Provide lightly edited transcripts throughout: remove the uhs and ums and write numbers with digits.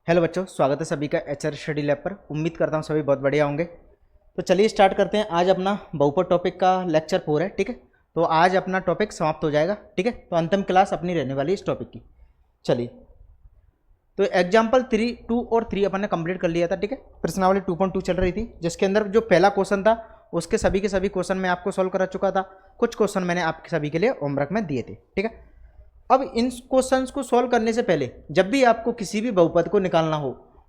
Hello बच्चों, स्वागत है सभी का एचआर स्टडी लैब पर। उम्मीद करता हूँ सभी बहुत बढ़िया होंगे। तो चलिए स्टार्ट करते हैं। आज अपना बहुपद टॉपिक का लेक्चर 4 है, ठीक है। तो आज अपना टॉपिक समाप्त हो जाएगा, ठीक है। तो अंतिम क्लास अपनी रहने वाली इस टॉपिक की। चलिए, तो एग्जाम्पल 3, 2 और 3 अपन ने कंप्लीट कर लिया था, ठीक है। प्रश्नावली 2.2 चल रही थी, जिसके अंदर जो पहला क्वेश्चन था उसके सभी के सभी क्वेश्चन मैं आपको सॉल्व करा चुका था। कुछ क्वेश्चन मैंने आपके सभी के लिए होमवर्क में दिए थे, ठीक है। अब इन क्वेश्चंस को सॉल्व करने से पहले जब भी आपको किसी भी बहुपद को निकालना हो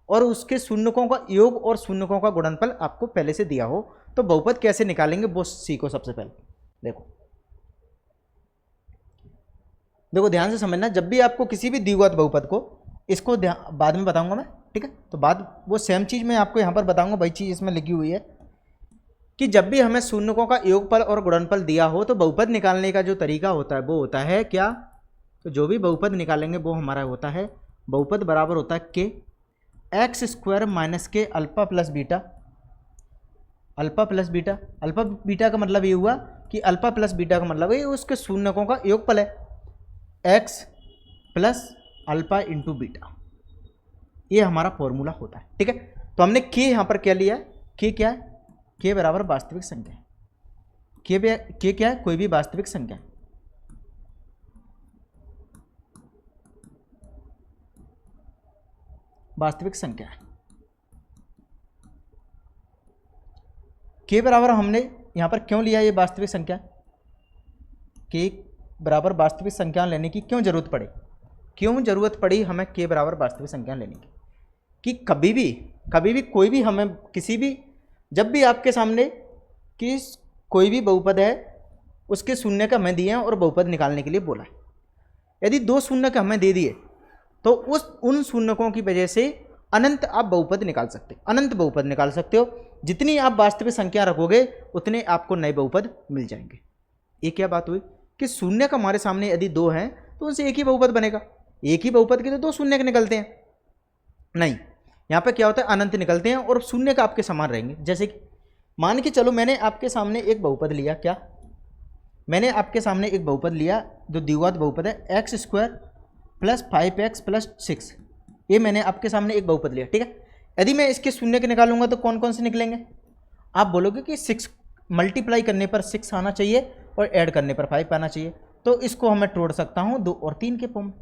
और उसके शून्यकों का योग और शून्यकों का गुणनफल आपको पहले से दिया हो, तो बहुपद कैसे निकालेंगे वो सीखो। सबसे पहले देखो ध्यान से समझना। जब भी आपको किसी भी द्विघात बहुपद को, इसको बाद में बताऊंगा मैं, ठीक है। तो बाद वो सेम चीज़ मैं आपको यहाँ पर बताऊंगा, वही चीज़ इसमें लिखी हुई है कि जब भी हमें शून्यकों का योगफल और गुणनफल दिया हो तो बहुपद निकालने का जो तरीका होता है वो होता है क्या। तो जो भी बहुपद निकालेंगे वो हमारा होता है, बहुपद बराबर होता है के एक्स स्क्वायर माइनस के alpha plus beta. Alpha plus beta, alpha beta का मतलब ये हुआ कि अल्फा प्लस बीटा का मतलब है उसके शून्यकों का योगफल है, x plus alpha into beta. ये हमारा फॉर्मूला होता है, ठीक है। तो हमने के यहाँ पर क्या लिया है, के क्या है, के बराबर वास्तविक संख्या है। के क्या है, कोई भी वास्तविक संख्या। वास्तविक संख्या है के बराबर हमने यहाँ पर क्यों लिया ये वास्तविक संख्या। के बराबर वास्तविक संख्या लेने की क्यों जरूरत जरूरत पड़ी हमें के बराबर वास्तविक संख्या लेने की, कि कभी भी कोई भी हमें किसी भी, जब भी आपके सामने कि कोई भी बहुपद है उसके शून्य का हमें दिए हैं और बहुपद निकालने के लिए बोला है। यदि दो शून्य का हमें दे दिए तो उन शून्यकों की वजह से अनंत आप बहुपद निकाल सकते हो, अनंत बहुपद निकाल सकते हो। जितनी आप वास्तविक संख्या रखोगे उतने आपको नए बहुपद मिल जाएंगे। ये क्या बात हुई कि शून्य का हमारे सामने यदि दो हैं तो उनसे एक ही बहुपद बनेगा। एक ही बहुपद के तो दो शून्य के निकलते हैं, नहीं, यहाँ पे क्या होता है अनंत निकलते हैं और शून्य का आपके समान रहेंगे। जैसे कि मान के चलो मैंने आपके सामने एक बहुपद लिया, क्या मैंने आपके सामने एक बहुपद लिया जो द्विघात बहुपद है, x square plus 5x plus 6। ये मैंने आपके सामने एक बहुपद लिया, ठीक है। यदि मैं इसके शून्य के निकालूंगा तो कौन कौन से निकलेंगे। आप बोलोगे कि 6 मल्टीप्लाई करने पर 6 आना चाहिए और ऐड करने पर 5 आना चाहिए। तो इसको हमें तोड़ सकता हूँ 2 और 3 के फॉर्म,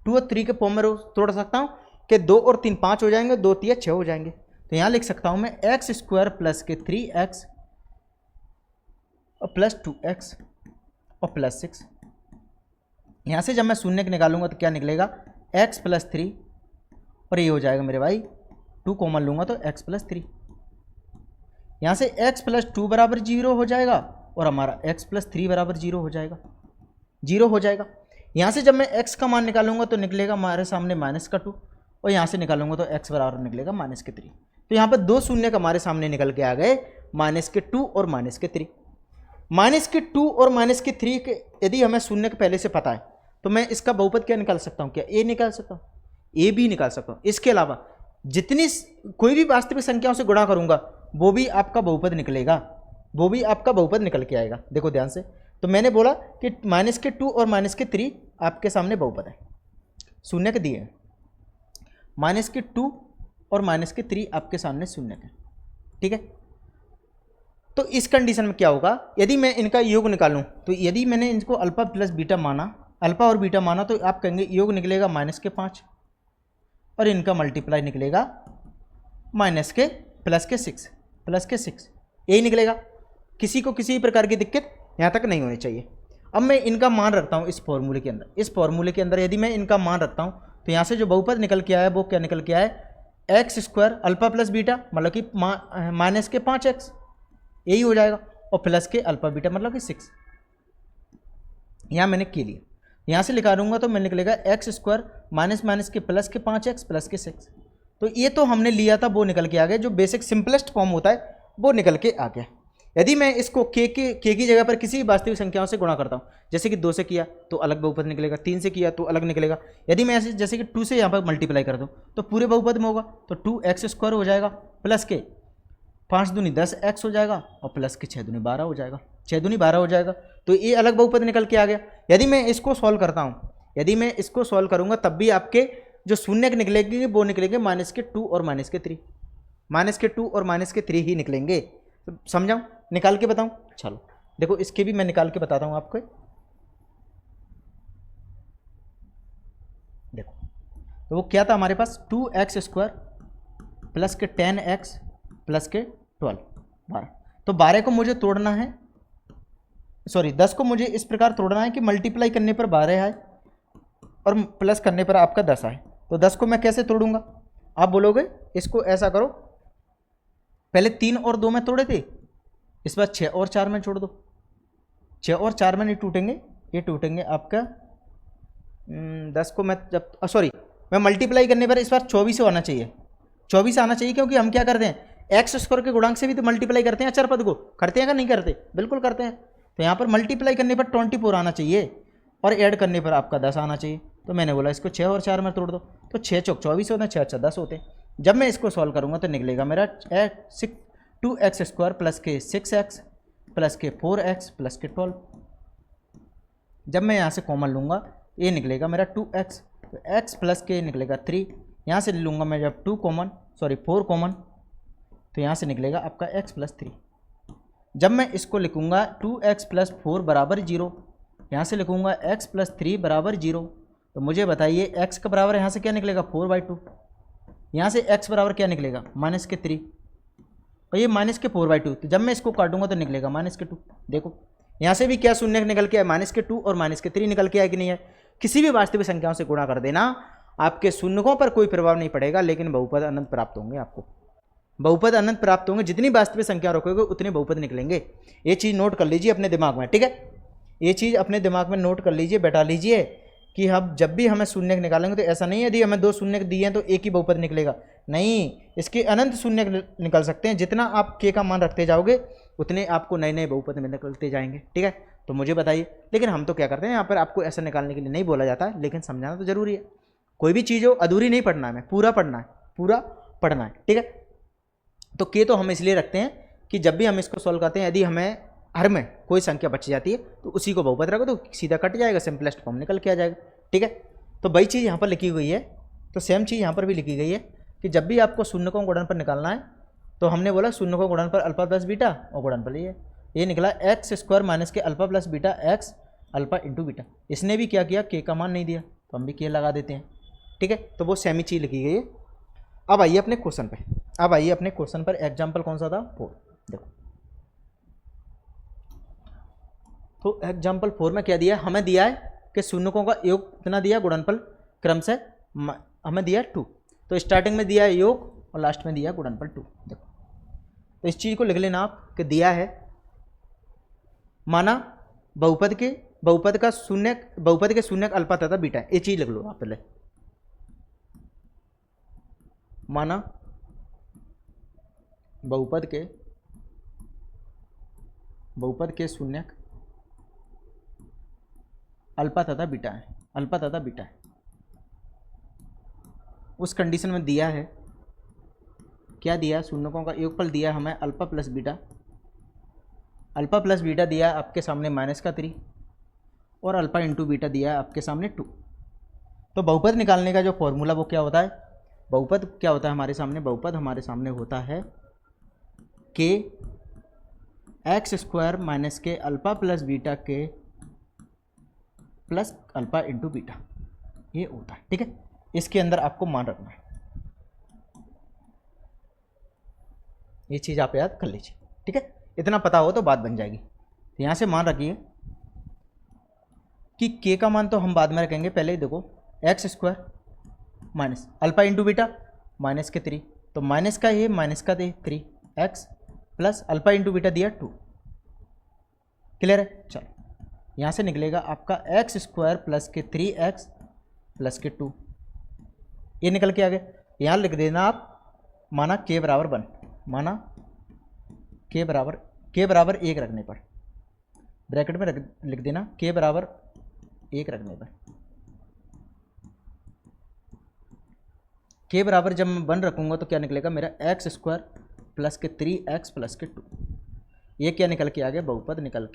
2 और 3 के फॉर्म में तोड़ सकता हूँ कि 2 और 3 5 हो जाएंगे, 2 3 6 हो जाएंगे। तो यहाँ लिख सकता हूँ मैं एक्स स्क्वायर प्लस के 3x और प्लस 2x और प्लस 6। यहाँ से जब मैं शून्य के निकालूंगा तो क्या निकलेगा, x प्लस 3 और ये हो जाएगा मेरे भाई 2 कॉमन लूंगा तो x प्लस 3। यहाँ से x प्लस 2 बराबर 0 हो जाएगा और हमारा x प्लस 3 बराबर 0 हो जाएगा, 0 हो जाएगा। यहाँ से जब मैं x का मान निकालूंगा तो निकलेगा हमारे सामने माइनस का 2 और यहाँ से निकालूंगा तो x बराबर निकलेगा माइनस के 3। तो यहाँ पर दो शून्य का हमारे सामने निकल के आ गए, माइनस के 2 और माइनस के 3। माइनस के 2 और माइनस के 3 के यदि हमें शून्य के पहले से पता है तो मैं इसका बहुपद क्या निकाल सकता हूँ, क्या ए निकाल सकता हूँ, ए भी निकाल सकता हूँ। इसके अलावा जितनी कोई भी वास्तविक संख्याओं से गुणा करूंगा वो भी आपका बहुपद निकलेगा, वो भी आपका बहुपद निकल के आएगा। देखो ध्यान से, तो मैंने बोला कि माइनस के 2 और माइनस के 3 आपके सामने बहुपद है, शून्य के दिए हैं। माइनस के 2 और माइनस के 3 आपके सामने शून्य के, ठीक है। तो इस कंडीशन में क्या होगा, यदि मैं इनका योग निकालूं तो यदि मैंने इनको अल्फा प्लस बीटा माना, अल्फा और बीटा माना, तो आप कहेंगे योग निकलेगा माइनस के 5 और इनका मल्टीप्लाई निकलेगा माइनस के प्लस के 6, प्लस के 6 यही निकलेगा। किसी को किसी प्रकार की दिक्कत यहाँ तक नहीं होनी चाहिए। अब मैं इनका मान रखता हूँ इस फॉर्मूले के अंदर, इस फॉर्मूले के अंदर यदि मैं इनका मान रखता हूँ तो यहाँ से जो बहुपद निकल के आया वो क्या निकल के आया, x square alpha plus beta मतलब कि माइनस के 5x यही हो जाएगा और प्लस के अल्फा बीटा मतलब कि 6। यहाँ मैंने के लिए यहाँ से लिखा दूंगा तो मैं निकलेगा एक्स स्क्वायर माइनस माइनस के प्लस के 5x प्लस के 6। तो ये तो हमने लिया था वो निकल के आ गया, जो बेसिक सिंपलेस्ट फॉर्म होता है वो निकल के आ गया। यदि मैं इसको के की जगह पर किसी वास्तविक संख्याओं से गुणा करता हूँ, जैसे कि 2 से किया तो अलग बहुपद निकलेगा, 3 से किया तो अलग निकलेगा। यदि मैं ऐसे जैसे कि 2 से यहाँ पर मल्टीप्लाई कर दूँ तो पूरे बहुपद में होगा, तो 2x स्क्वायर हो जाएगा प्लस के 5 दूनी 10x हो जाएगा और प्लस के 6 दूनी 12 हो जाएगा, 6 दूनी 12 हो जाएगा। तो ये अलग बहुपद निकल के आ गया। यदि मैं इसको सॉल्व करता हूँ, यदि मैं इसको सॉल्व करूँगा तब भी आपके जो शून्यक निकलेंगे वो निकलेंगे -2 और -3, -2 और -3 ही निकलेंगे। तो समझाऊँ, निकाल के बताऊँ? चलो देखो इसके भी मैं निकाल के बताता हूँ आपको। देखो तो वो क्या था हमारे पास, 2x² प्लस के 10x प्लस के 12 तो 12 को मुझे तोड़ना है, सॉरी 10 को मुझे इस प्रकार तोड़ना है कि मल्टीप्लाई करने पर 12 आए और प्लस करने पर आपका 10 आए। तो 10 को मैं कैसे तोड़ूंगा? आप बोलोगे इसको ऐसा करो, पहले 3 और 2 में तोड़े थे, इस बार 6 और 4 में छोड़ दो। 6 और 4 में नहीं टूटेंगे, ये टूटेंगे आपका 10 को मैं जब सॉरी मैं मल्टीप्लाई करने पर इस बार 24 आना चाहिए, 24 आना चाहिए, क्योंकि हम क्या करते हैं x² के गुणांक से भी तो मल्टीप्लाई करते हैं अचर पद को, करते हैं क्या नहीं करते? बिल्कुल करते हैं। तो यहाँ पर मल्टीप्लाई करने पर 24 आना चाहिए और ऐड करने पर आपका 10 आना चाहिए। तो मैंने बोला इसको 6 और 4 में तोड़ दो, तो 6 चौक 24 होते हैं, 6 अच्छा 10 होते हैं। जब मैं इसको सॉल्व करूँगा तो निकलेगा मेरा 2x² प्लस के 6x प्लस के 4x प्लस के 12। जब मैं यहाँ से कॉमन लूँगा ये निकलेगा मेरा 2x, तो x प्लस के निकलेगा 3, यहाँ से लूँगा मैं जब 4 कॉमन, तो यहाँ से निकलेगा आपका x प्लस 3। जब मैं इसको लिखूँगा 2x प्लस 4 बराबर 0, यहाँ से लिखूँगा x प्लस 3 बराबर 0, तो मुझे बताइए x का बराबर यहाँ से क्या निकलेगा 4/2, यहाँ से x बराबर क्या निकलेगा -3 और ये -4/2। तो जब मैं इसको काटूंगा तो निकलेगा -2। देखो यहाँ से भी क्या शून्य निकल के आया, -2 और -3 निकल के आया कि नहीं है? किसी भी वास्तविक संख्याओं से गुणा कर देना, आपके शून्यकों पर कोई प्रभाव नहीं पड़ेगा, लेकिन बहुपद अनंत प्राप्त होंगे। आपको बहुपद अनंत प्राप्त होंगे, जितनी वास्तविक संख्या रखोगे उतने बहुपद निकलेंगे। ये चीज़ नोट कर लीजिए अपने दिमाग में, ठीक है? ये चीज़ अपने दिमाग में नोट कर लीजिए, बैठा लीजिए कि हम जब भी हमें शून्य निकालेंगे तो ऐसा नहीं है यदि हमें 2 शून्य दिए हैं तो एक ही बहुपद निकलेगा, नहीं, इसके अनंत शून्य निकल सकते हैं। जितना आप के का मान रखते जाओगे उतने आपको नए नए बहुपद में निकलते जाएंगे, ठीक है? तो मुझे बताइए, लेकिन हम तो क्या करते हैं यहाँ पर आपको ऐसा निकालने के लिए नहीं बोला जाता है, लेकिन समझाना तो जरूरी है। कोई भी चीज़ हो अधूरी नहीं पढ़ना है, पूरा पढ़ना है, पूरा पढ़ना है, ठीक है? तो के तो हम इसलिए रखते हैं कि जब भी हम इसको सॉल्व करते हैं, यदि हमें हर में कोई संख्या बच जाती है तो उसी को बहुपद रखो तो सीधा कट जाएगा, सिंपलेस्ट फॉर्म निकल के आ जाएगा, ठीक है? तो वही चीज़ यहाँ पर लिखी हुई है, तो सेम चीज़ यहाँ पर भी लिखी गई है कि जब भी आपको शून्यकों गुणन पर निकालना है तो हमने बोला शून्यकों गुणन पर अल्फा प्लस बीटा और गुणन पर ये निकला x² माइनस के alpha plus beta x alpha into beta. इसने भी क्या किया, के का मान नहीं दिया तो हम भी के लगा देते हैं, ठीक है? तो वो सेम ही चीज़ लिखी गई है। अब आइए अपने क्वेश्चन पे, अब आइए अपने क्वेश्चन पर। एग्जाम्पल कौन सा था? 4। देखो तो एग्जाम्पल 4 में क्या दिया है, हमें दिया है कि शून्यकों का योग कितना दिया, गुणनफल क्रम से हमें दिया 2, तो स्टार्टिंग में दिया है योग और लास्ट में दिया गुणनफल 2। देखो तो इस चीज़ को लिख लेना आप कि दिया है, माना बहुपद के शून्यक अल्फा तथा बीटा, ये चीज़ लिख लो आप पहले। माना बहुपद के शून्यक अल्फा तथा बीटा है, उस कंडीशन में दिया है, क्या दिया, शून्यकों का योगफल दिया हमें अल्फा प्लस बीटा दिया आपके सामने -3 और अल्फा इंटू बीटा दिया आपके सामने 2। तो बहुपद निकालने का जो फॉर्मूला वो क्या होता है, बहुपद क्या होता है हमारे सामने, बहुपद हमारे सामने होता है के x² माइनस के अल्फा प्लस बीटा के प्लस अल्फा इंटू बीटा, ये होता है, ठीक है? इसके अंदर आपको मान रखना है, ये चीज़ आप याद कर लीजिए, ठीक है? इतना पता हो तो बात बन जाएगी। तो यहाँ से मान रखिए कि के का मान तो हम बाद में रखेंगे, पहले ही देखो x² minus alpha into beta -3, तो माइनस का ये माइनस का दे 3x plus alpha into beta दिया 2, क्लियर है? चलो यहाँ से निकलेगा आपका x² प्लस के 3x प्लस के 2, ये निकल के आ गया। यहाँ लिख देना आप, माना k बराबर 1, माना k बराबर 1 रखने पर, ब्रैकेट में लिख देना k बराबर 1 रखने पर, k बराबर जब मैं 1 रखूँगा तो क्या निकलेगा मेरा x² प्लस के 3x प्लस के 2, ये क्या निकल के आ गया, बहुपद निकल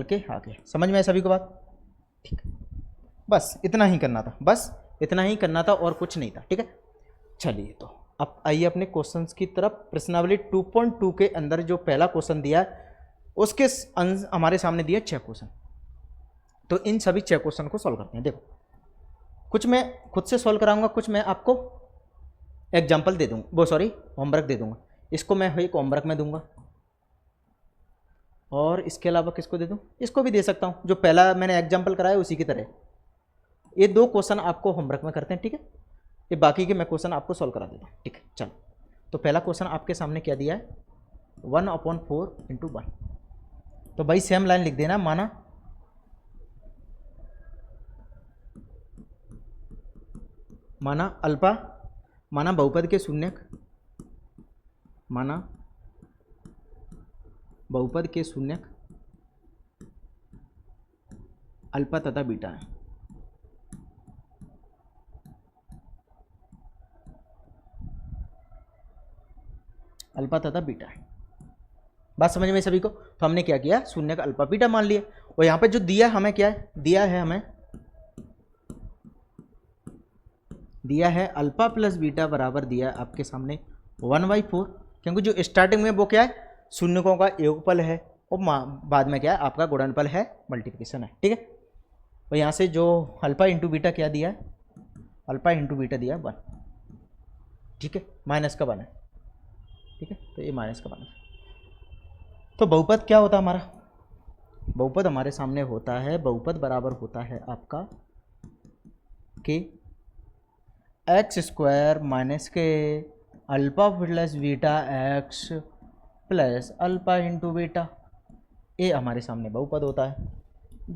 के आ गया। समझ में है सभी को बात? ठीक है, बस इतना ही करना था, बस इतना ही करना था और कुछ नहीं था। ठीक है, चलिए तो अब आइए अपने क्वेश्चंस की तरफ। प्रश्नावली 2.2 के अंदर जो पहला क्वेश्चन दिया है उसके हमारे सामने दिया 6 क्वेश्चन। तो इन सभी 6 क्वेश्चन को सॉल्व करते हैं। देखो, कुछ मैं खुद से सॉल्व कराऊंगा, कुछ मैं आपको एग्जाम्पल दे दूंगा, वो सॉरी होमवर्क दे दूंगा। इसको मैं एक होमवर्क में दूंगा और इसके अलावा किसको दे दूं, इसको भी दे सकता हूं, जो पहला मैंने एग्जाम्पल कराया उसी की तरह। ये 2 क्वेश्चन आपको होमवर्क में करते हैं। ठीक है, ये बाकी के मैं क्वेश्चन आपको सॉल्व करा देता हूँ। ठीक है, चलो तो पहला क्वेश्चन आपके सामने क्या दिया है, 1/4 × 1। तो भाई सेम लाइन लिख देना। माना अल्पा, माना बहुपद के शून्यक, माना बहुपद के शून्यक अल्फा तथा बीटा है। अल्फा तथा बीटा है, बात समझ में सभी को। तो हमने क्या किया, शून्य का अल्फा बीटा मान लिया। और यहाँ पे जो दिया हमें क्या है, दिया है अल्फा प्लस बीटा बराबर दिया आपके सामने 1/4, क्योंकि जो स्टार्टिंग में वो क्या है, शून्यकों का योगफल है और बाद में क्या है आपका गुणनफल है, मल्टीप्लिकेशन है। ठीक है, और यहाँ से जो अल्फा इंटू बीटा क्या दिया है, अल्फा इंटू बीटा दिया है 1। ठीक है, माइनस का 1 है। ठीक है, तो ये माइनस का 1 है। तो बहुपद क्या होता है हमारा, बहुपद हमारे सामने होता है, बहुपद बराबर होता है आपका के x² माइनस के alpha plus beta x plus alpha into beta. ये हमारे सामने बहुपद होता है।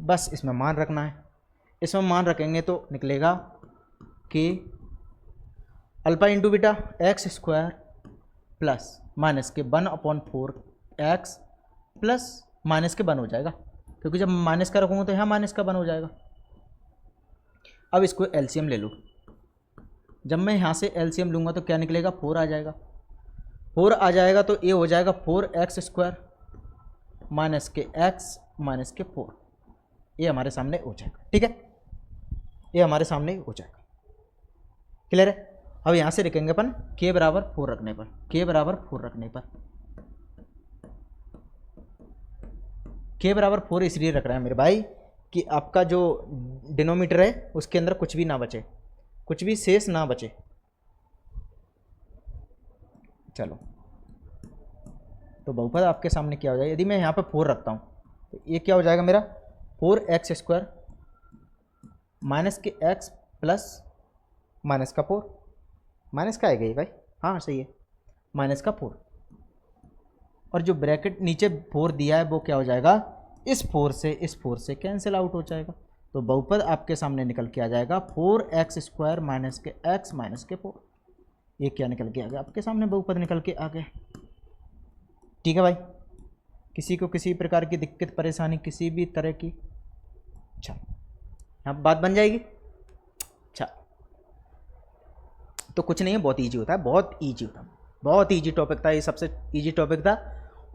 बस इसमें मान रखना है, इसमें मान रखेंगे तो निकलेगा कि alpha into beta x² plus minus के 1/4 x प्लस माइनस के 1 हो जाएगा, क्योंकि जब माइनस का रखूँगा तो यहाँ माइनस का 1 हो जाएगा। अब इसको एलसीएम ले लो। जब मैं यहाँ से एलसीएम लूँगा तो क्या निकलेगा, 4 आ जाएगा। 4 आ जाएगा तो ये हो जाएगा 4x² माइनस के x माइनस के 4। ये हमारे सामने हो जाएगा। ठीक है, ये हमारे सामने हो जाएगा। क्लियर है। अब यहाँ से लिखेंगे अपन k बराबर 4 रखने पर, k बराबर 4 रखने पर, k बराबर 4 इसलिए रख रहे हैं मेरे भाई कि आपका जो डिनोमीटर है उसके अंदर कुछ भी ना बचे, कुछ भी शेष ना बचे। चलो तो बहुपद आपके सामने क्या हो जाएगा, यदि मैं यहाँ पे 4 रखता हूँ तो ये क्या हो जाएगा मेरा, 4x² माइनस के x प्लस माइनस का 4, माइनस का आएगा ये भाई, हाँ सही है, माइनस का 4। और जो ब्रैकेट नीचे 4 दिया है वो क्या हो जाएगा, इस 4 से कैंसिल आउट हो जाएगा। तो बहुपद आपके सामने निकल के आ जाएगा 4x² माइनस के x माइनस के 4। ये क्या निकल के आ गया आपके सामने, बहुपद निकल के आ गया। ठीक है भाई, किसी को किसी प्रकार की दिक्कत परेशानी किसी भी तरह की, अच्छा यहाँ बात बन जाएगी। अच्छा तो कुछ नहीं है, बहुत ईजी होता है, बहुत ईजी होता है, बहुत ईजी टॉपिक था ये, सबसे ईजी टॉपिक था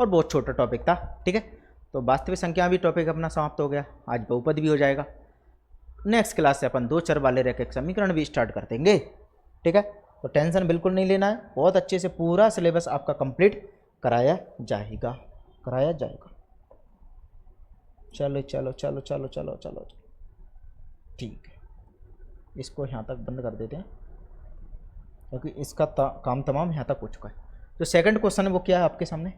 और बहुत छोटा टॉपिक था। ठीक है, तो वास्तविक संख्या भी टॉपिक अपना समाप्त हो गया, आज बहुपद भी हो जाएगा। नेक्स्ट क्लास से अपन 2 चर वाले रैखिक समीकरण भी स्टार्ट कर देंगे। ठीक है, तो टेंशन बिल्कुल नहीं लेना है, बहुत अच्छे से पूरा सिलेबस आपका कंप्लीट कराया जाएगा, कराया जाएगा। चलो चलो चलो चलो चलो चलो, ठीक है, इसको यहाँ तक बंद कर देते हैं क्योंकि इसका काम तमाम यहाँ तक हो चुका है। जो सेकंड क्वेश्चन है वो क्या है आपके सामने,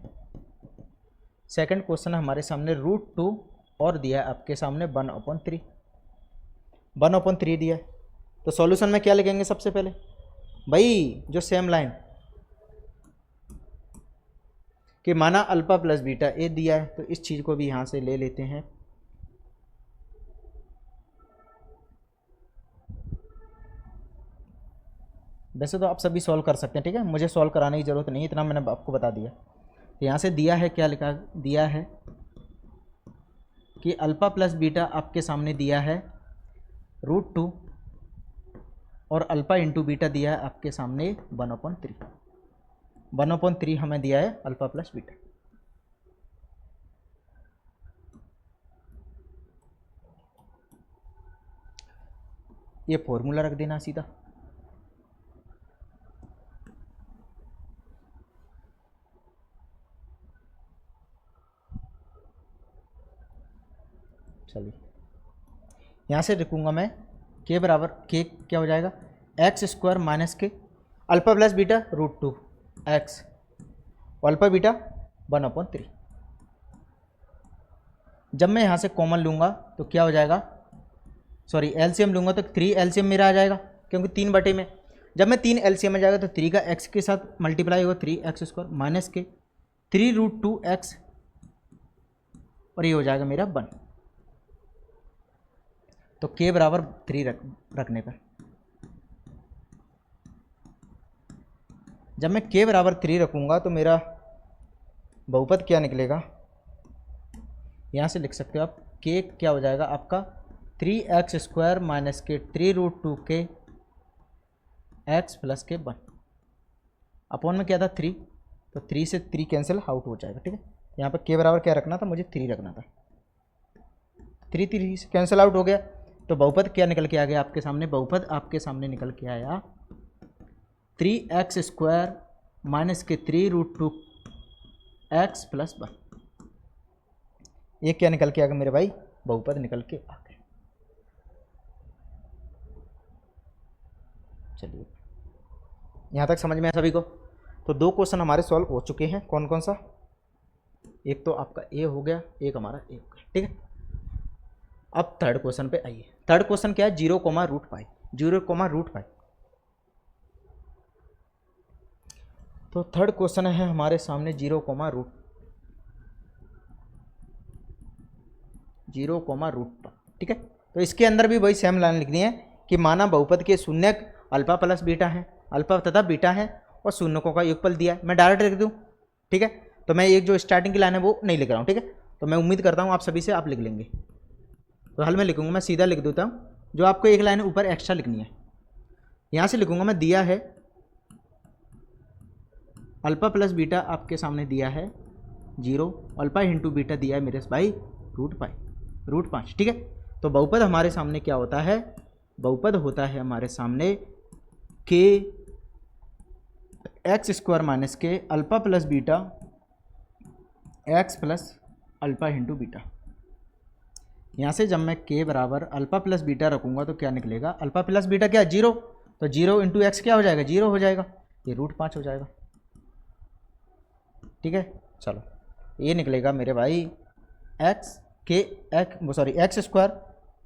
सेकंड क्वेश्चन है हमारे सामने √2 और दिया है आपके सामने 1/3, 1/3 दिया है। तो सॉल्यूशन में क्या लिखेंगे सबसे पहले भाई, जो सेम लाइन कि माना अल्फा प्लस बीटा ए दिया है, तो इस चीज़ को भी यहाँ से ले लेते हैं। वैसे तो आप सभी सॉल्व कर सकते हैं, ठीक है, मुझे सॉल्व कराने की ज़रूरत नहीं, इतना मैंने आपको बता दिया। तो यहाँ से दिया है, क्या लिखा दिया है कि अल्फा प्लस बीटा आपके सामने दिया है √2 और अल्फा इंटू बीटा दिया है आपके सामने 1/3, 1/3 हमें दिया है अल्फा प्लस बीटा। ये फॉर्मूला रख देना सीधा। चलिए यहाँ से लिखूंगा मैं के बराबर के क्या हो जाएगा एक्स स्क्वायर माइनस के alpha plus beta root 2 X alpha beta 1/3। जब मैं यहाँ से कॉमन लूँगा तो क्या हो जाएगा, सॉरी एलसीएम लूँगा तो 3 एलसीएम मेरा आ जाएगा क्योंकि 3 बटे में। जब मैं 3 एलसीएम में जाएगा तो 3 का एक्स के साथ मल्टीप्लाई होगा 3x स्क्वायर माइनस के 3√2x और ये हो जाएगा मेरा 1। तो के बराबर 3 रखने पर जब मैं के बराबर 3 रखूँगा तो मेरा बहुपद क्या निकलेगा, यहाँ से लिख सकते हो आप के क्या हो जाएगा आपका 3x स्क्वायर माइनस के 3√2 के एक्स प्लस के 1 अपॉन में क्या था 3, तो 3 से 3 कैंसिल आउट हो जाएगा। ठीक है, यहाँ पर के बराबर क्या रखना था, मुझे 3 रखना था। 3 से कैंसिल आउट हो गया तो बहुपद क्या निकल के आ गया आपके सामने, बहुपद आपके सामने निकल के आया 3x स्क्वायर माइनस के 3√2 एक्स प्लस 1। ये क्या निकल के आ गया मेरे भाई, बहुपद निकल के आ गया। चलिए यहाँ तक समझ में आया सभी को। तो 2 क्वेश्चन हमारे सॉल्व हो चुके हैं। कौन कौन सा, एक तो आपका ए हो गया, एक हमारा ए हो गया। ठीक है, अब थर्ड क्वेश्चन पे आइए। थर्ड क्वेश्चन क्या है, 0,√5 0,√5। तो थर्ड क्वेश्चन है हमारे सामने 0,√5। ठीक है, तो इसके अंदर भी वही सेम लाइन लिखनी है कि माना बहुपद के शून्यक अल्फा प्लस बीटा है, अल्फा तथा बीटा है और शून्यकों का योगफल दिया है। मैं डायरेक्ट लिख दूं, ठीक है, तो मैं एक जो स्टार्टिंग की लाइन है वो नहीं लिख रहा हूँ। ठीक है, तो मैं उम्मीद करता हूँ आप सभी से आप लिख लेंगे। तो हल में लिखूंगा, मैं सीधा लिख देता हूँ, जो आपको एक लाइन ऊपर एक्स्ट्रा लिखनी है। यहाँ से लिखूंगा मैं, दिया है अल्फा प्लस बीटा आपके सामने दिया है 0, अल्फा इंटू बीटा दिया है मेरे भाई √5। ठीक है, तो बहुपद हमारे सामने क्या होता है, बहुपद होता है हमारे सामने के एक्स स्क्वायर माइनस के alpha plus beta x plus alpha into beta. यहाँ से जब मैं के बराबर अल्फा प्लस बीटा रखूँगा तो क्या निकलेगा, अल्फा प्लस बीटा क्या 0, तो 0 इंटू एक्स क्या हो जाएगा 0 हो जाएगा, ये √5 हो जाएगा। ठीक है, चलो ये निकलेगा मेरे भाई एक्स के एक्स स्क्वायर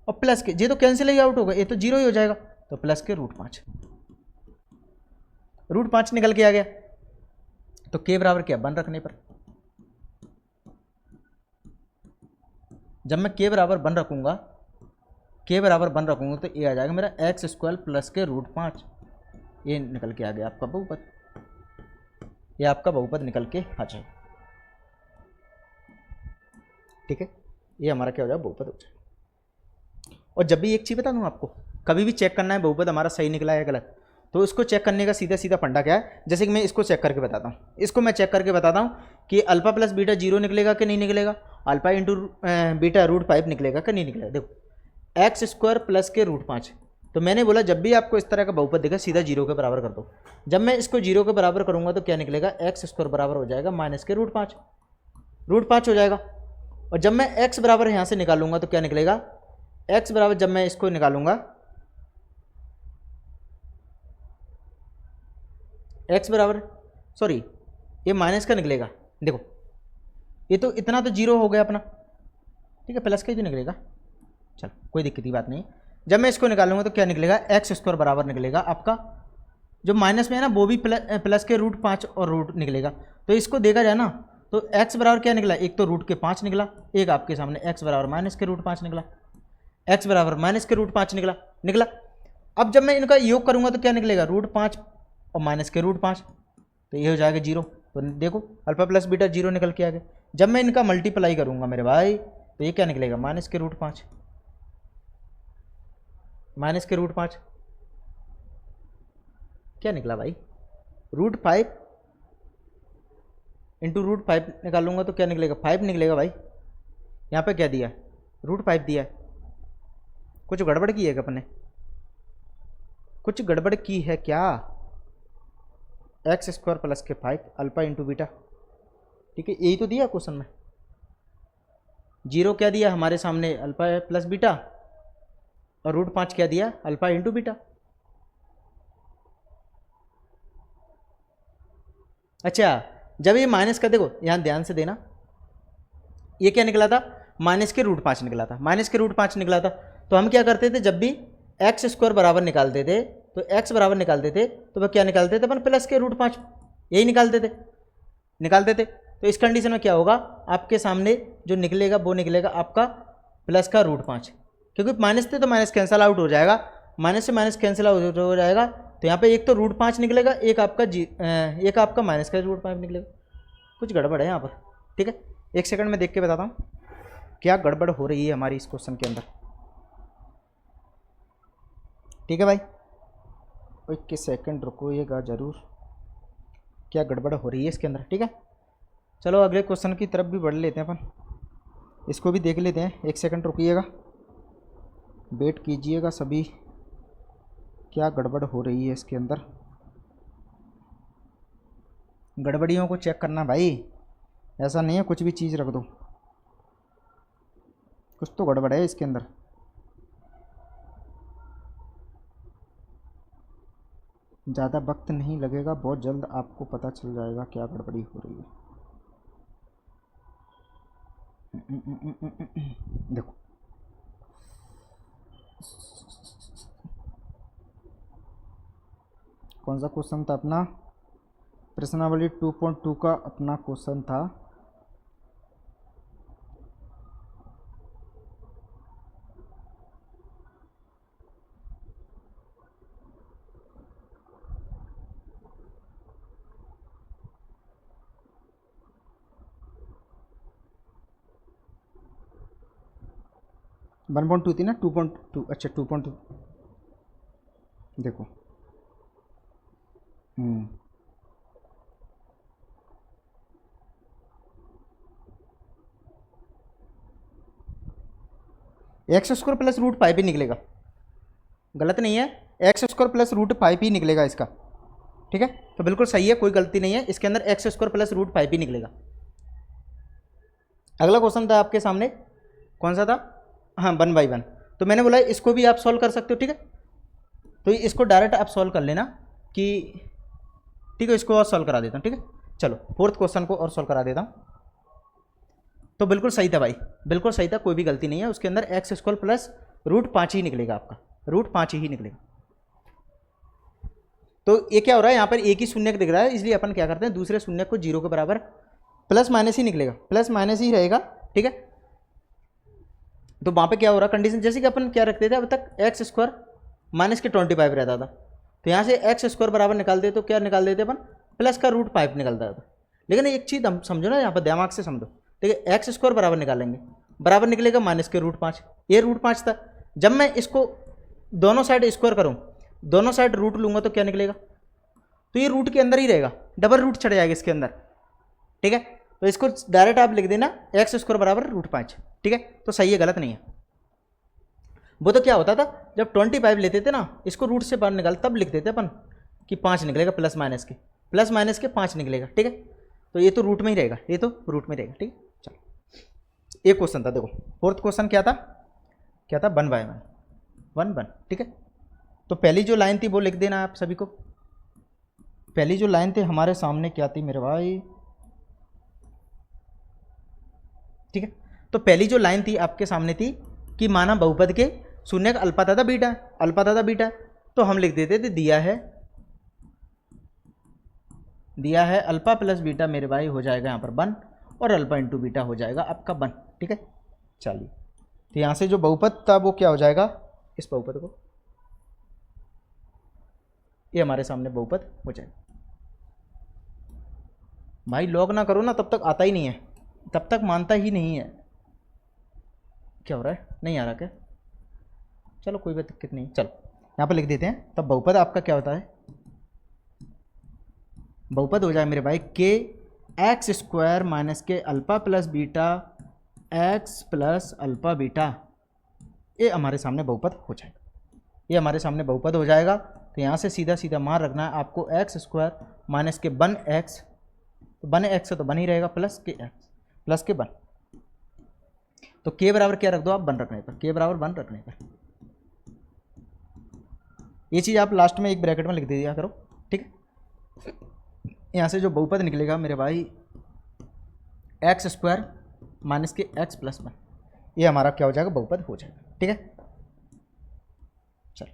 और प्लस के, ये तो कैंसिल ही आउट होगा, ये तो 0 ही हो जाएगा, तो प्लस के √5 निकल के आ गया। तो के बराबर क्या 1 रखने पर, जब मैं के बराबर 1 रखूँगा तो ये आ जाएगा मेरा एक्स स्क्वायर प्लस के √5। ये निकल के आ गया आपका बहुपद, ये आपका बहुपद निकल के आ जाएगा। ठीक है, ये हमारा क्या हो जाएगा, बहुपद हो जाएगा। और जब भी एक चीज़ बता दूँ आपको, कभी भी चेक करना है बहुपद हमारा सही निकला है या गलत, तो इसको चेक करने का सीधा फंडा क्या है, जैसे कि मैं इसको चेक करके बताता हूँ, इसको मैं चेक करके बताता हूँ कि अल्फा प्लस बीटा 0 निकलेगा कि नहीं निकलेगा, अल्फा इंटू बीटा √5 निकलेगा कि नहीं निकलेगा। देखो एक्स स्क्वायर प्लस के √5, तो मैंने बोला जब भी आपको इस तरह का बहुपद दिखा सीधा 0 के बराबर कर दो। जब मैं इसको 0 के बराबर करूँगा तो क्या निकलेगा, एक्स स्क्वायर बराबर हो जाएगा माइनस के √5 हो जाएगा। और जब मैं एक्स बराबर यहाँ से निकालूंगा तो क्या निकलेगा, एक्स बराबर जब मैं इसको निकालूंगा एक्स बराबर, सॉरी ये माइनस का निकलेगा। देखो ये तो इतना तो 0 हो गया अपना, ठीक है, प्लस का ही तो निकलेगा। चल कोई दिक्कत की बात नहीं। जब मैं इसको निकालूंगा तो क्या निकलेगा, एक्स स्क्वायर बराबर निकलेगा आपका, जो माइनस में है ना वो भी प्लस के √5 और रूट निकलेगा। तो इसको देखा जाए ना तो x बराबर क्या निकला, एक तो √5 निकला, एक आपके सामने x बराबर माइनस के √5 निकला, x बराबर माइनस के √5 निकला। अब जब मैं इनका योग करूंगा तो क्या निकलेगा, √5 और माइनस के √5, तो ये हो जाएगा 0। तो देखो अल्फा प्लस बीटा 0 निकल के आ गया। जब मैं इनका मल्टीप्लाई करूंगा मेरे भाई तो ये क्या निकलेगा, माइनस के √5 क्या निकला भाई, √5 इंटू √5 निकालूंगा तो क्या निकलेगा, 5 निकलेगा भाई। यहाँ पे क्या दिया, √5 दिया है, कुछ गड़बड़ की है अपन ने, कुछ गड़बड़ की है क्या? एक्स स्क्वायर प्लस के 5 अल्फा इंटू बीटा, ठीक है, यही तो दिया क्वेश्चन में। जीरो क्या दिया हमारे सामने? अल्फा प्लस बीटा, और √5 क्या दिया? Alpha into beta. अच्छा, जब ये माइनस का, देखो यहाँ ध्यान से देना, ये क्या निकला था? माइनस के √5 निकला था, माइनस के √5 निकला था। तो हम क्या करते थे, जब भी एक्स स्क्वायर बराबर निकालते थे, तो एक्स बराबर निकालते थे तो वह क्या निकालते थे अपन? प्लस के √5, यही निकालते थे। तो इस कंडीशन में क्या होगा? आपके सामने जो निकलेगा वो निकलेगा आपका प्लस का √5, क्योंकि माइनस थे तो माइनस कैंसिल आउट हो जाएगा, माइनस से माइनस कैंसिल आउट हो जाएगा। तो यहाँ पे एक तो √5 निकलेगा, एक आपका माइनस का √5 निकलेगा। कुछ गड़बड़ है यहाँ पर, ठीक है। एक सेकंड में देख के बताता हूँ क्या गड़बड़ हो रही है हमारी इस क्वेश्चन के अंदर, ठीक है भाई। एक सेकंड रुकोइएगा जरूर, क्या गड़बड़ हो रही है इसके अंदर, ठीक है। चलो अगले क्वेश्चन की तरफ भी बढ़ लेते हैं अपन, इसको भी देख लेते हैं। एक सेकंड रुकिएगा, वेट कीजिएगा सभी, क्या गड़बड़ हो रही है इसके अंदर। गड़बड़ियों को चेक करना भाई, ऐसा नहीं है कुछ भी चीज़ रख दो, कुछ तो गड़बड़ है इसके अंदर। ज़्यादा वक्त नहीं लगेगा, बहुत जल्द आपको पता चल जाएगा क्या गड़बड़ी हो रही है। देखो कौन सा क्वेश्चन था अपना? प्रश्नावली 2.2 का अपना क्वेश्चन था। वन पॉइंट टू थी ना? 2.2, अच्छा 2.2 देखो। एक्स स्क्वायर प्लस √5 ही निकलेगा, गलत नहीं है, एक्स स्क्वायर प्लस √5 ही निकलेगा इसका, ठीक है। तो बिल्कुल सही है, कोई गलती नहीं है, इसके अंदर एक्स स्क्वायर प्लस √5 ही निकलेगा। अगला क्वेश्चन था आपके सामने, कौन सा था? हाँ 1/1। तो मैंने बोला इसको भी आप सॉल्व कर सकते हो, ठीक है। तो इसको डायरेक्ट आप सॉल्व कर लेना कि, ठीक है, इसको और सॉल्व करा देता हूँ, ठीक है। चलो फोर्थ क्वेश्चन को और सॉल्व करा देता हूँ। तो बिल्कुल सही था भाई, बिल्कुल सही था, कोई भी गलती नहीं है, उसके अंदर एक्स स्क्वायर प्लस √5 ही निकलेगा, आपका √5 ही निकलेगा। तो ये क्या हो रहा है, यहाँ पर एक ही शून्य दिख रहा है, इसलिए अपन क्या करते हैं, दूसरे शून्य को 0 के बराबर प्लस माइनस ही निकलेगा, प्लस माइनस ही रहेगा, ठीक है। तो वहाँ पे क्या हो रहा है कंडीशन, जैसे कि अपन क्या रखते थे अब तक, एक्स स्क्वायर माइनस के 25 रहता था, तो यहाँ से एक्स स्क्वायर बराबर निकालते तो क्या निकाल देते अपन? प्लस का √5 निकलता था। लेकिन एक चीज़ हम समझो ना, यहाँ पर दिमाग से समझो, ठीक है। एक्स स्क्वायर बराबर निकालेंगे, बराबर निकलेगा माइनस के √5, ये √5 था। जब मैं इसको दोनों साइड स्क्वायर करूँ, दोनों साइड रूट लूँगा तो क्या निकलेगा? तो ये रूट के अंदर ही रहेगा, डबल रूट चढ़ जाएगा इसके अंदर, ठीक है। तो इसको डायरेक्ट आप लिख देना एक्स स्क्वायर बराबर √5, ठीक है। तो सही है, गलत नहीं है। वो तो क्या होता था, जब 25 लेते थे ना, इसको रूट से बाहर निकाल तब लिख देते अपन कि 5 निकलेगा, प्लस माइनस के 5 निकलेगा, ठीक है। तो ये तो रूट में ही रहेगा, ये तो रूट में रहेगा, ठीक है। चलो एक क्वेश्चन था, देखो फोर्थ क्वेश्चन क्या था? 1/1, ठीक है। तो पहली जो लाइन थी वो लिख देना आप सभी को। पहली जो लाइन थी हमारे सामने क्या थी मेरे भाई, ठीक है। तो पहली जो लाइन थी आपके सामने थी कि माना बहुपद के शून्य का अल्फा तथा बीटा, तो हम लिख देते थे दिया है अल्फा प्लस बीटा मेरे भाई हो जाएगा यहाँ पर 1, और अल्फा इंटू बीटा हो जाएगा आपका 1, ठीक है। चलिए, तो यहाँ से जो बहुपद था वो क्या हो जाएगा, इस बहुपद को, ये हमारे सामने बहुपद हो जाएगा। भाई लॉग ना करो ना, तब तक आता ही नहीं है, तब तक मानता ही नहीं है। क्या हो रहा है, नहीं आ रहा क्या? चलो कोई बात दिक्कत नहीं, चलो यहाँ पर लिख देते हैं। तब बहुपद आपका क्या होता है, बहुपद हो जाए मेरे भाई के एक्स स्क्वायर माइनस के alpha plus beta x plus alpha beta, ये हमारे सामने बहुपद हो जाएगा, ये हमारे सामने बहुपद हो जाएगा। तो यहाँ से सीधा सीधा मान रखना है आपको एक्स स्क्वायर माइनस के 1x, तो 1x से तो 1 ही रहेगा, प्लस के एक्स प्लस के 1, तो के बराबर क्या रख दो आप 1 रखने पर, के बराबर 1 रखने पर। ये चीज़ आप लास्ट में एक ब्रैकेट में लिख दे दिया करो, ठीक है। यहाँ से जो बहुपद निकलेगा मेरे भाई एक्स स्क्वायर माइनस के एक्स प्लस 1, ये हमारा क्या हो जाएगा, बहुपद हो जाएगा, ठीक है। चल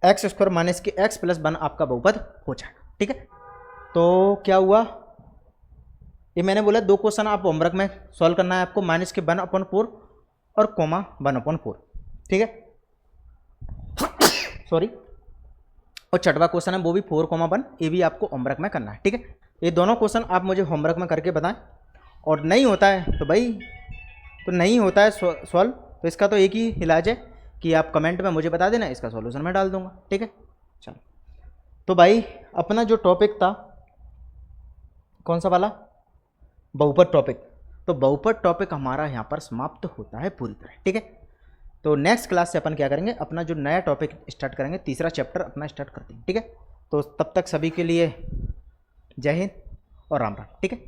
एक्स स्क्वायर माइनस के एक्स प्लस 1 आपका बहुपद हो जाएगा, ठीक है। तो क्या हुआ, ये मैंने बोला 2 क्वेश्चन आप होमवर्क में सॉल्व करना है आपको, माइनस के 1/4 और कोमा 1/4, ठीक है, सॉरी। और छठवां क्वेश्चन है वो भी 4,1, ये भी आपको होमवर्क में करना है, ठीक है। ये दोनों क्वेश्चन आप मुझे होमवर्क में करके बताएं, और नहीं होता है तो भाई तो नहीं होता है सॉल्व, तो इसका तो एक ही इलाज है कि आप कमेंट में मुझे बता देना, इसका सॉल्यूशन मैं डाल दूंगा, ठीक है। चलो तो भाई अपना जो टॉपिक था कौन सा वाला, बहुपद टॉपिक, तो बहुपद टॉपिक हमारा यहाँ पर समाप्त होता है पूरी तरह, ठीक है। तो नेक्स्ट क्लास से अपन क्या करेंगे, अपना जो नया टॉपिक स्टार्ट करेंगे, तीसरा चैप्टर अपना स्टार्ट करते हैं, ठीक है। तो तब तक सभी के लिए जय हिंद और राम राम, ठीक है।